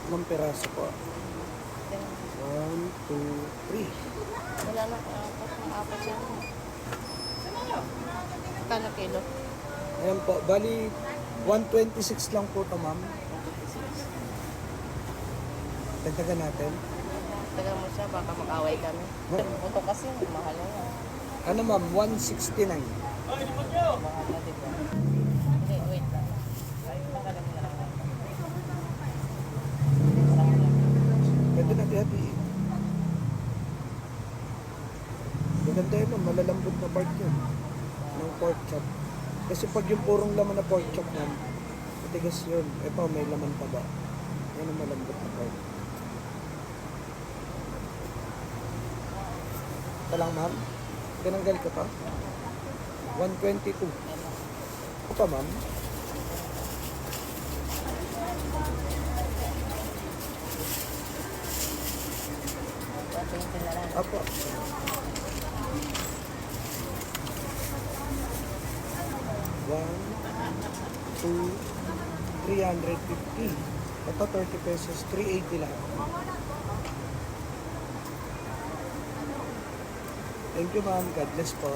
Tatlong piraso po. 1, 2, 3. Wala na po apat. Mga apat yan. Kano kilo? Ayan po, bali 126 lang po to, ma'am. Dagdagan natin. Tagal mo siya, baka mag-away kami. Buto kasi, mahal na yan. Ano ma'am, 169. Mahal na, diba? Hindi, wait lang. Tanggalin mo na lang. Pwede na hati. Maganda yun, ma'am. Malalambot na part yun. Ng pork chop. Kasi pag yung purong laman na pork chop, ma'am, matigas yun. Ito, may laman pa ba? Yan ang malambot na part. Ito lang, ma'am. Tinanggal ko pa. 122. Ito pa, ma'am. Patingin na lang. Apo. One, two, 350. Ito, 30 pesos. 380 lang. Thank you, ma'am. God bless po.